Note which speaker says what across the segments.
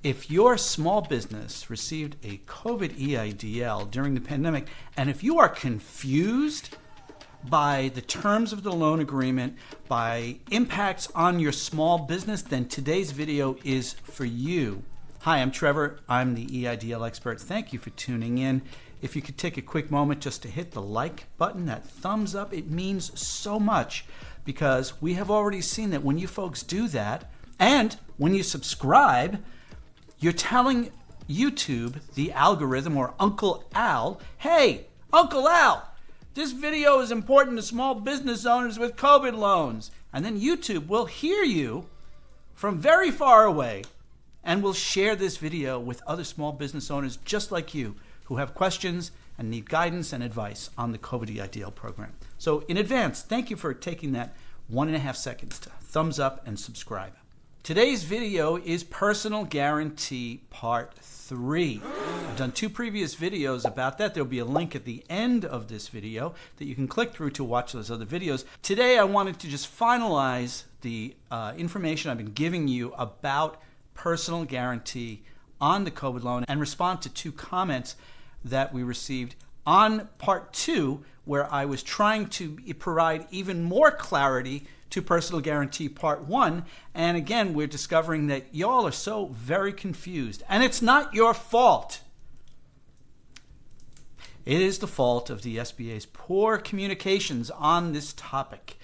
Speaker 1: If your small business received a COVID EIDL during the pandemic, and if you are confused by the terms of the loan agreement, by impacts on your small business, then today's video is for you. Hi, I'm Trevor. I'm the EIDL expert. Thank you for tuning in. If you could take a quick moment just to hit the like button, that thumbs up, it means so much, because we have already seen that when you folks do that, and when you subscribe, you're telling YouTube, the algorithm, or Uncle Al, hey, Uncle Al, this video is important to small business owners with COVID loans. And then YouTube will hear you from very far away and will share this video with other small business owners just like you who have questions and need guidance and advice on the COVID EIDL program. So in advance, thank you for taking that 1.5 seconds to thumbs up and subscribe. Today's video is Personal Guarantee Part 3. I've done 2 previous videos about that. There'll be a link at the end of this video that you can click through to watch those other videos. Today I wanted to just finalize the information I've been giving you about personal guarantee on the COVID loan and respond to 2 comments that we received on Part 2, where I was trying to provide even more clarity to Personal Guarantee Part 1. And again, we're discovering that y'all are so very confused. And it's not your fault. It is the fault of the SBA's poor communications on this topic.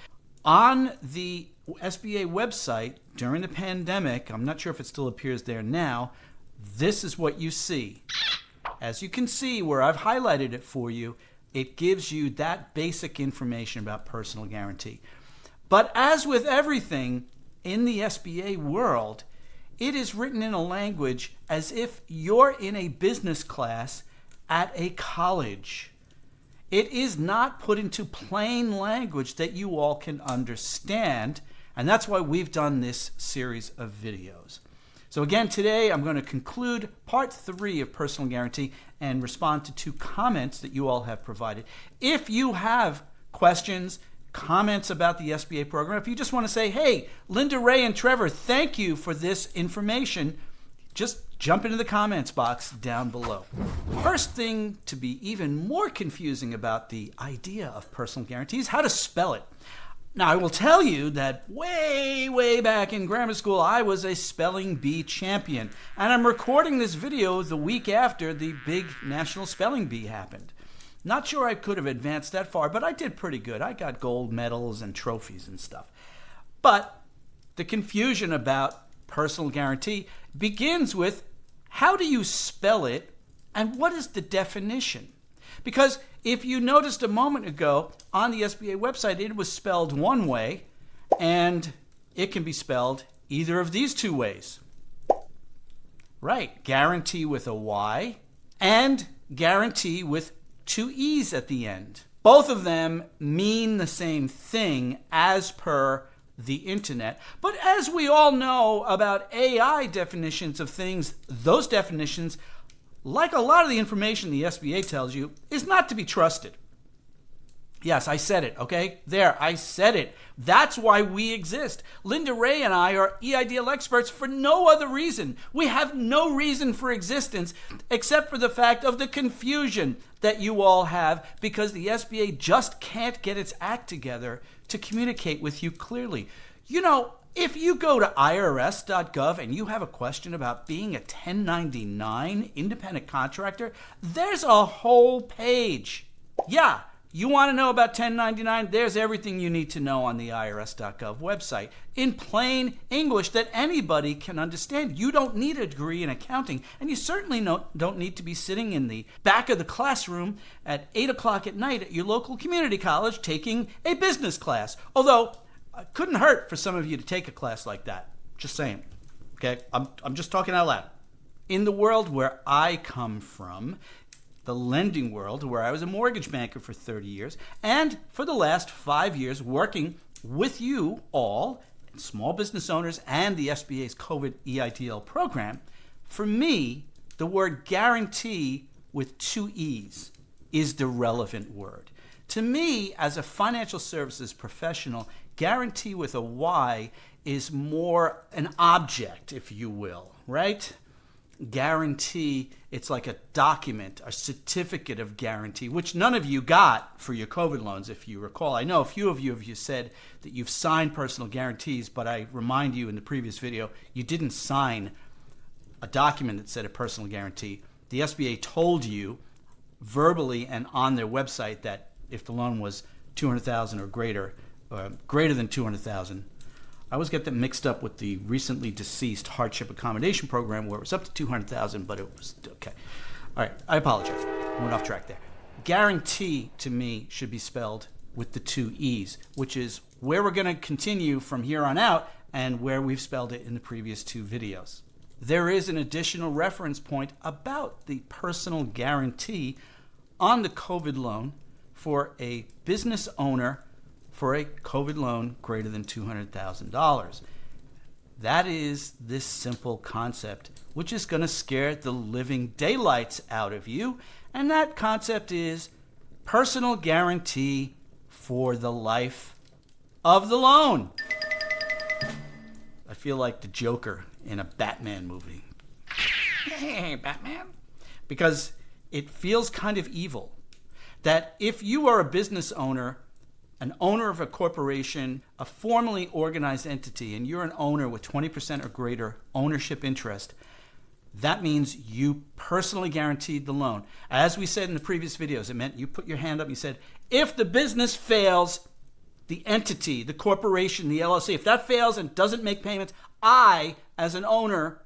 Speaker 1: On the SBA website during the pandemic, I'm not sure if it still appears there now, this is what you see. As you can see where I've highlighted it for you, it gives you that basic information about personal guarantee. But as with everything in the SBA world, it is written in a language as if you're in a business class at a college. It is not put into plain language that you all can understand, and that's why we've done this series of videos. So again, today I'm going to conclude Part 3 of Personal Guarantee and respond to 2 comments that you all have provided. If you have questions, comments about the SBA program, if you just want to say, hey, Linda, Ray, and Trevor, thank you for this information, just jump into the comments box down below. First thing to be even more confusing about the idea of personal guarantee is how to spell it. Now, I will tell you that way back in grammar school, I was a spelling bee champion. And I'm recording this video the week after the big National Spelling Bee happened. Not sure I could have advanced that far, but I did pretty good. I got gold medals and trophies and stuff. But the confusion about personal guarantee begins with, how do you spell it and what is the definition? Because if you noticed a moment ago on the SBA website, it was spelled one way, and it can be spelled either of these 2 ways. Right, guarantee with a Y and guarantee with 2 E's at the end. Both of them mean the same thing as per the internet. But as we all know about AI definitions of things, those definitions, like a lot of the information the SBA tells you, is not to be trusted. Yes, I said it, okay? There, I said it. That's why we exist. Linda, Ray, and I are EIDL experts for no other reason. We have no reason for existence except for the fact of the confusion that you all have, because the SBA just can't get its act together to communicate with you clearly. You know, if you go to irs.gov and you have a question about being a 1099 independent contractor, there's a whole page. Yeah, you want to know about 1099? There's everything you need to know on the irs.gov website in plain English that anybody can understand. You don't need a degree in accounting, and you certainly don't need to be sitting in the back of the classroom at 8 o'clock at night at your local community college taking a business class. Although, it couldn't hurt for some of you to take a class like that. Just saying. Okay? I'm just talking out loud. In the world where I come from, the lending world, where I was a mortgage banker for 30 years, and for the last 5 years working with you all, small business owners, and the SBA's COVID EIDL program, for me, the word guarantee with 2 E's is the relevant word. To me, as a financial services professional, guarantee with a Y is more an object, if you will, right? guarantee, it's like a document, a certificate of guarantee, which none of you got for your COVID loans, if you recall. I know a few of you said that you've signed personal guarantees, but I remind you in the previous video, you didn't sign a document that said a personal guarantee. The SBA told you verbally and on their website that if the loan was $200,000 or greater than $200,000, I always get them mixed up with the recently deceased Hardship Accommodation program where it was up to $200,000, but it was okay. All right, I apologize. I went off track there. Guarantee to me should be spelled with the two E's, which is where we're going to continue from here on out and where we've spelled it in the previous two videos. There is an additional reference point about the personal guarantee on the COVID loan for a business owner for a COVID loan greater than $200,000. That is this simple concept, which is going to scare the living daylights out of you. And that concept is personal guarantee for the life of the loan. I feel like the Joker in a Batman movie. Hey, Batman. Because it feels kind of evil that if you are a business owner, an owner of a corporation, a formally organized entity, and you're an owner with 20% or greater ownership interest, that means you personally guaranteed the loan. As we said in the previous videos, it meant you put your hand up and you said, if the business fails, the entity, the corporation, the LLC, if that fails and doesn't make payments, I, as an owner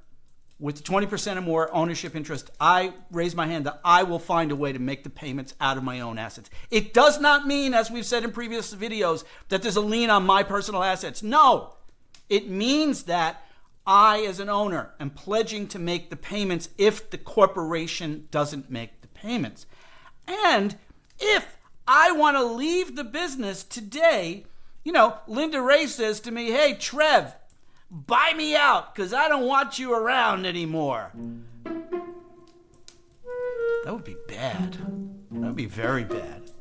Speaker 1: with 20% or more ownership interest, I raise my hand that I will find a way to make the payments out of my own assets. It does not mean, as we've said in previous videos, that there's a lien on my personal assets. No, it means that I, as an owner, am pledging to make the payments if the corporation doesn't make the payments. And if I want to leave the business today, Linda Ray says to me, hey, Trev, buy me out because I don't want you around anymore. That would be bad. That would be very bad.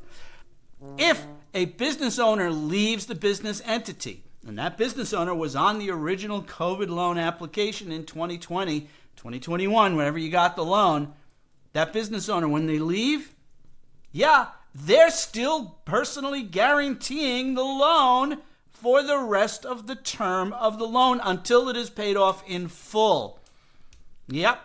Speaker 1: If a business owner leaves the business entity, and that business owner was on the original COVID loan application in 2020, 2021, whenever you got the loan, that business owner, when they leave, they're still personally guaranteeing the loan for the rest of the term of the loan until it is paid off in full. Yep.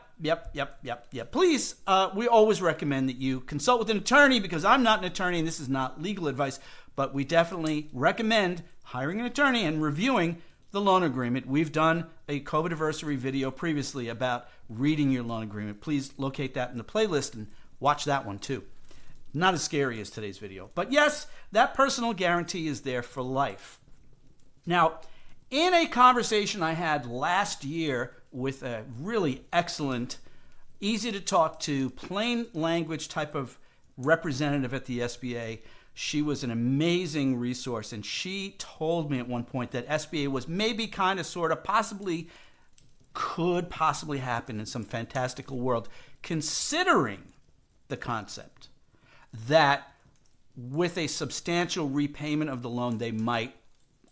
Speaker 1: Please, we always recommend that you consult with an attorney because I'm not an attorney and this is not legal advice, but we definitely recommend hiring an attorney and reviewing the loan agreement. We've done a COVID-aniversary video previously about reading your loan agreement. Please locate that in the playlist and watch that one too. Not as scary as today's video. But yes, that personal guarantee is there for life. Now, in a conversation I had last year with a really excellent, easy to talk to, plain language type of representative at the SBA, she was an amazing resource. And she told me at one point that SBA was maybe kind of sort of could possibly happen in some fantastical world, considering the concept that with a substantial repayment of the loan, they might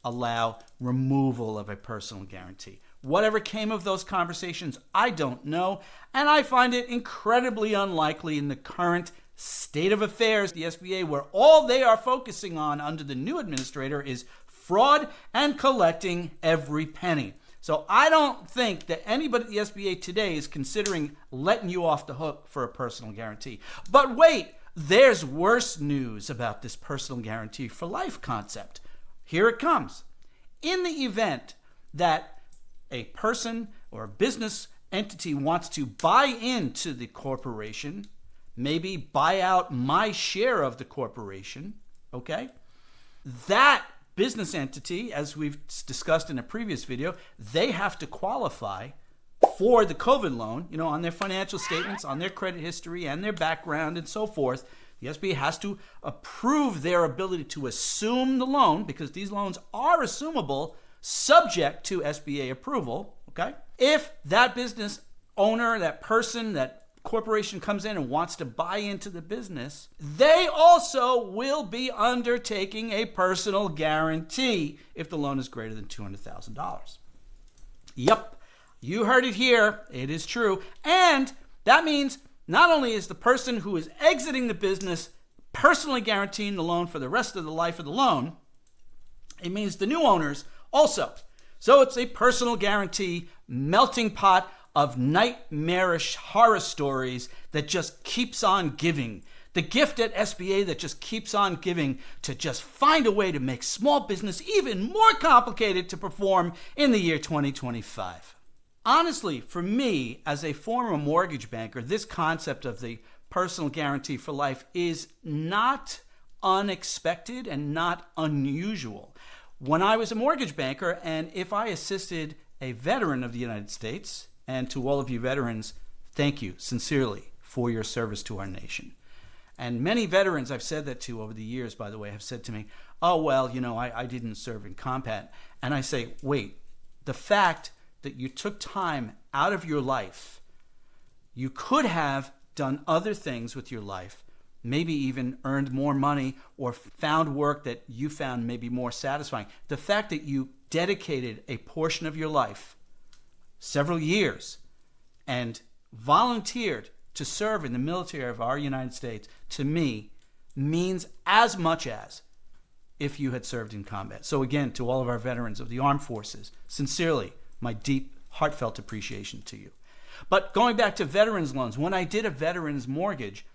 Speaker 1: allow removal of a personal guarantee. Whatever came of those conversations, I don't know, and I find it incredibly unlikely in the current state of affairs, the SBA, where all they are focusing on under the new administrator is fraud and collecting every penny. So I don't think that anybody at the SBA today is considering letting you off the hook for a personal guarantee. But wait, there's worse news about this personal guarantee for life concept. Here it comes. In the event that a person or a business entity wants to buy into the corporation, maybe buy out my share of the corporation, okay? That business entity, as we've discussed in a previous video, they have to qualify for the COVID loan, on their financial statements, on their credit history, and their background, and so forth. The SBA has to approve their ability to assume the loan because these loans are assumable subject to SBA approval, okay? If that business owner, that person, that corporation comes in and wants to buy into the business, they also will be undertaking a personal guarantee if the loan is greater than $200,000. Yep, You heard it here. It is true. And that means not only is the person who is exiting the business personally guaranteeing the loan for the rest of the life of the loan, it means the new owners also. So it's a personal guarantee melting pot of nightmarish horror stories that just keeps on giving. The gift at SBA that just keeps on giving to just find a way to make small business even more complicated to perform in the year 2025. Honestly, for me, as a former mortgage banker, this concept of the personal guarantee for life is not unexpected and not unusual. When I was a mortgage banker, and if I assisted a veteran of the United States, and to all of you veterans, thank you sincerely for your service to our nation. And many veterans I've said that to over the years, by the way, have said to me, oh, well, I didn't serve in combat. And I say, wait, the fact that you took time out of your life, you could have done other things with your life, maybe even earned more money or found work that you found maybe more satisfying. The fact that you dedicated a portion of your life, several years, and volunteered to serve in the military of our United States, to me, means as much as if you had served in combat. So again, to all of our veterans of the armed forces, sincerely, my deep, heartfelt appreciation to you. But going back to veterans loans, when I did a veterans mortgage,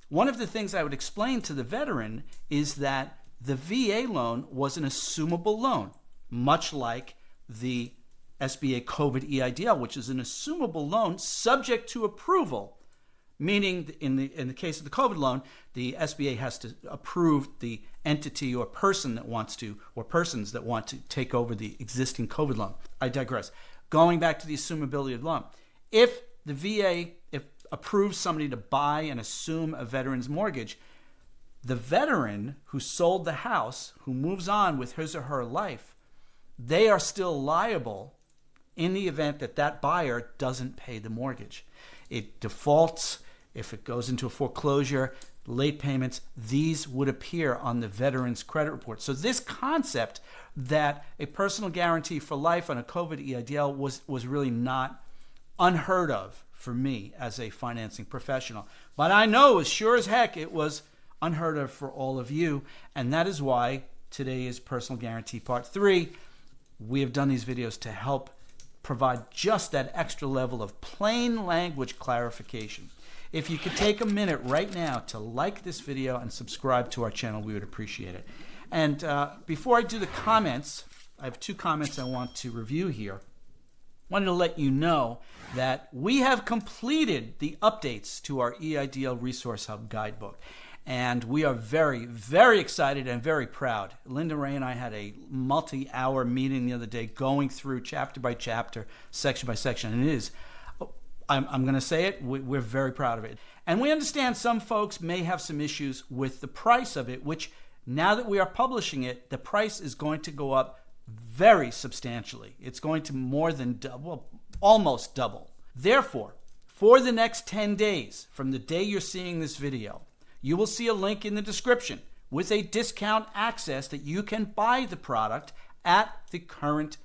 Speaker 1: one of the things I would explain to the veteran is that the VA loan was an assumable loan, much like the SBA COVID EIDL, which is an assumable loan subject to approval. Meaning, in the case of the COVID loan, the SBA has to approve the entity or person that wants to, or persons that want to take over the existing COVID loan. I digress. Going back to the assumability of the loan. If the VA approves somebody to buy and assume a veteran's mortgage, the veteran who sold the house, who moves on with his or her life, they are still liable in the event that that buyer doesn't pay the mortgage. It defaults. If it goes into a foreclosure, late payments, these would appear on the veteran's credit report. So this concept that a personal guarantee for life on a COVID EIDL was really not unheard of for me as a financing professional. But I know as sure as heck it was unheard of for all of you. And that is why today is Personal Guarantee Part 3. We have done these videos to help provide just that extra level of plain language clarification. If you could take a minute right now to like this video and subscribe to our channel, we would appreciate it. And before I do the comments, I have 2 comments I want to review here. I wanted to let you know that we have completed the updates to our EIDL Resource Hub guidebook. And we are very, very excited and very proud. Linda Ray and I had a multi-hour meeting the other day going through chapter by chapter, section by section. And it is, I'm going to say it, we're very proud of it. And we understand some folks may have some issues with the price of it, which now that we are publishing it, the price is going to go up very substantially. It's going to more than double, almost double. Therefore, for the next 10 days, from the day you're seeing this video, you will see a link in the description with a discount access that you can buy the product at the current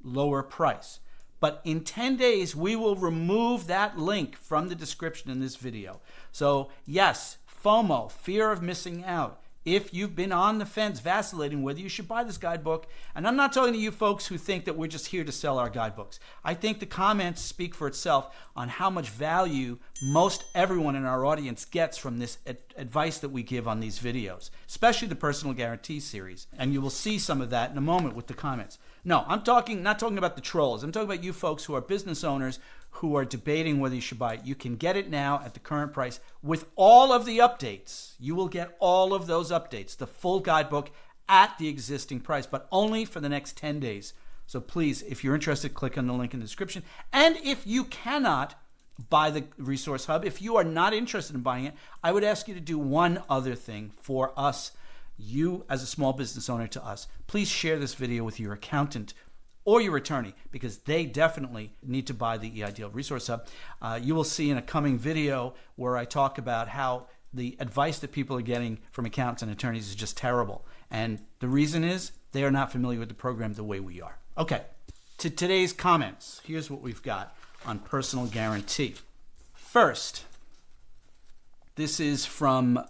Speaker 1: lower price. But in 10 days, we will remove that link from the description in this video. So yes, FOMO, fear of missing out. If you've been on the fence vacillating whether you should buy this guidebook, and I'm not talking to you folks who think that we're just here to sell our guidebooks. I think the comments speak for itself on how much value most everyone in our audience gets from this advice that we give on these videos, especially the personal guarantee series. And you will see some of that in a moment with the comments. No, I'm not talking about the trolls. I'm talking about you folks who are business owners who are debating whether you should buy it. You can get it now at the current price with all of the updates. You will get all of those updates, the full guidebook at the existing price, but only for the next 10 days. So please, if you're interested, click on the link in the description. And if you cannot buy the Resource Hub, if you are not interested in buying it, I would ask you to do one other thing for us, you as a small business owner to us. Please share this video with your accountant or your attorney, because they definitely need to buy the EIDL Resource Hub. You will see in a coming video where I talk about how the advice that people are getting from accountants and attorneys is just terrible. And the reason is they are not familiar with the program the way we are. Okay, to today's comments. Here's what we've got on personal guarantee. First, this is from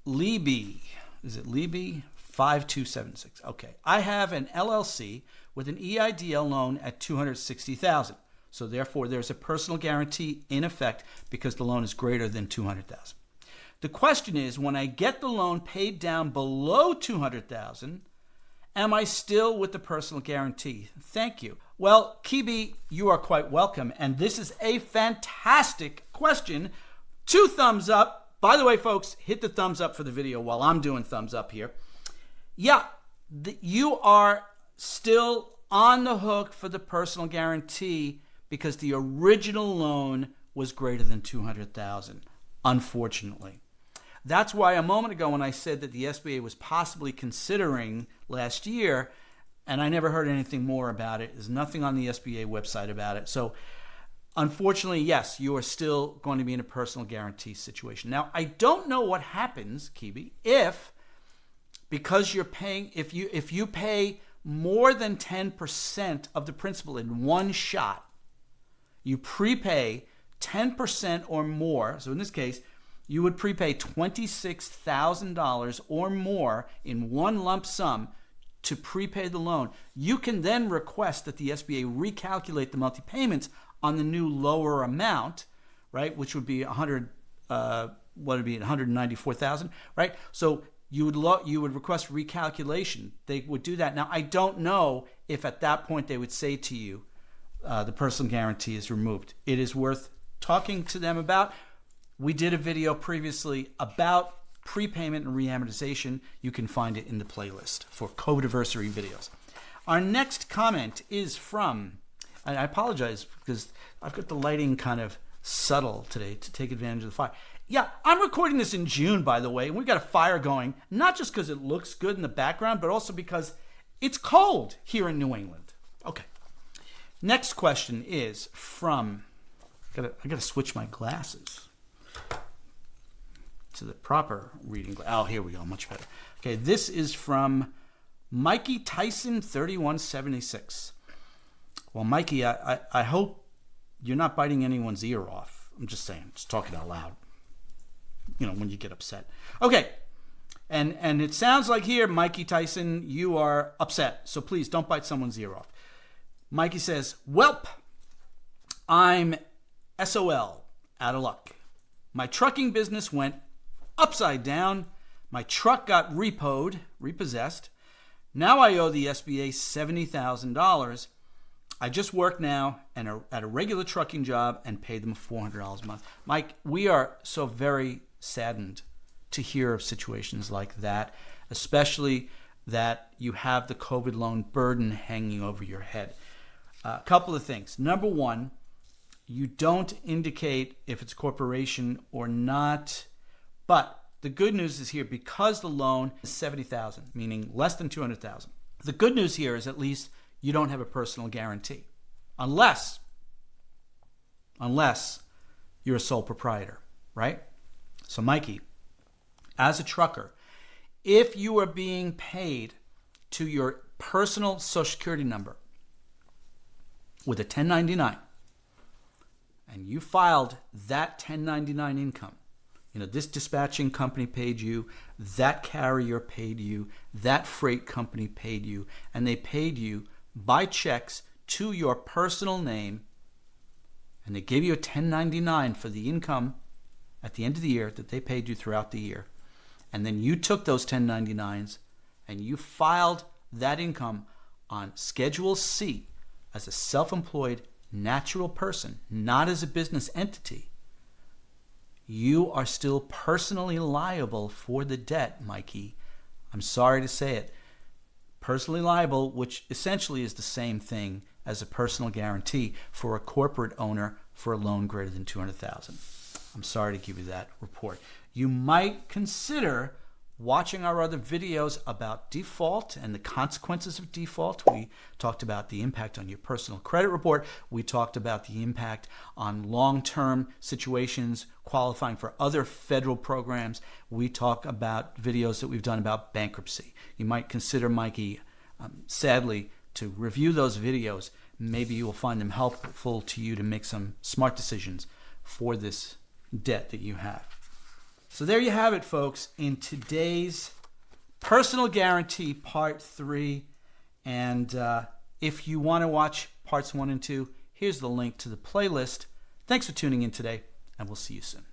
Speaker 1: 𝗬𝗶𝘁. Is it 𝗬𝗶𝘁? Okay. I have an LLC with an EIDL loan at $260,000. So therefore, there's a personal guarantee in effect because the loan is greater than $200,000. The question is, when I get the loan paid down below $200,000, am I still with the personal guarantee? Thank you. Well, 𝗬𝗶𝘁, you are quite welcome. And this is a fantastic question. 2 thumbs up. By the way, folks, hit the thumbs up for the video while I'm doing thumbs up here. Yeah, you are still on the hook for the personal guarantee because the original loan was greater than $200,000, unfortunately. That's why a moment ago when I said that the SBA was possibly considering last year, and I never heard anything more about it, there's nothing on the SBA website about it. So unfortunately, yes, you are still going to be in a personal guarantee situation. Now, I don't know what happens, 𝗬𝗶𝘁, if because you're paying, if you pay more than 10% of the principal in one shot, you prepay 10% or more. So in this case, you would prepay $26,000 or more in one lump sum to prepay the loan. You can then request that the SBA recalculate the monthly payments on the new lower amount, right, which would be $194,000, right? So you would request recalculation. They would do that. Now, I don't know if at that point they would say to you, the personal guarantee is removed. It is worth talking to them about. We did a video previously about prepayment and reamortization. You can find it in the playlist for 𝗘𝗜𝗗𝗟 videos. Our next comment is from, and I apologize because I've got the lighting kind of subtle today to take advantage of the fire. Yeah, I'm recording this in June, by the way, and we've got a fire going, not just because it looks good in the background, but also because it's cold here in New England. Okay. Next question is from, I gotta switch my glasses to the proper reading. Oh, here we go, much better. Okay, this is from Mikey Tyson 3176. Well, Mikey, I hope you're not biting anyone's ear off. I'm just saying, just talking out loud. You know, when you get upset. Okay, and it sounds like here, Mikey Tyson, you are upset. So please don't bite someone's ear off. Mikey says, "Welp, I'm SOL, out of luck. My trucking business went upside down. My truck got repossessed. Now I owe the SBA $70,000. I just work now and at a regular trucking job and pay them $400 a month." Mike, we are so very saddened to hear of situations like that, especially that you have the COVID loan burden hanging over your head. A couple of things. Number one, you don't indicate if it's a corporation or not, but the good news is here, because the loan is $70,000, meaning less than $200,000. The good news here is at least you don't have a personal guarantee, unless you're a sole proprietor, right? So Mikey, as a trucker, if you are being paid to your personal Social Security number with a 1099, and you filed that 1099 income, you know, this dispatching company paid you, that carrier paid you, that freight company paid you, and they paid you by checks to your personal name, and they gave you a 1099 for the income at the end of the year that they paid you throughout the year. And then you took those 1099s and you filed that income on Schedule C as a self-employed natural person, not as a business entity. You are still personally liable for the debt, Mikey. I'm sorry to say it. Personally liable, which essentially is the same thing as a personal guarantee for a corporate owner for a loan greater than $200,000. I'm sorry to give you that report. You might consider watching our other videos about default and the consequences of default. We talked about the impact on your personal credit report. We talked about the impact on long-term situations qualifying for other federal programs. We talk about videos that we've done about bankruptcy. You might consider, Mikey, sadly, to review those videos. Maybe you will find them helpful to you to make some smart decisions for this debt that you have. So there you have it, folks, in today's Personal Guarantee Part 3. And if you want to watch Parts 1 and 2, here's the link to the playlist. Thanks for tuning in today, and we'll see you soon.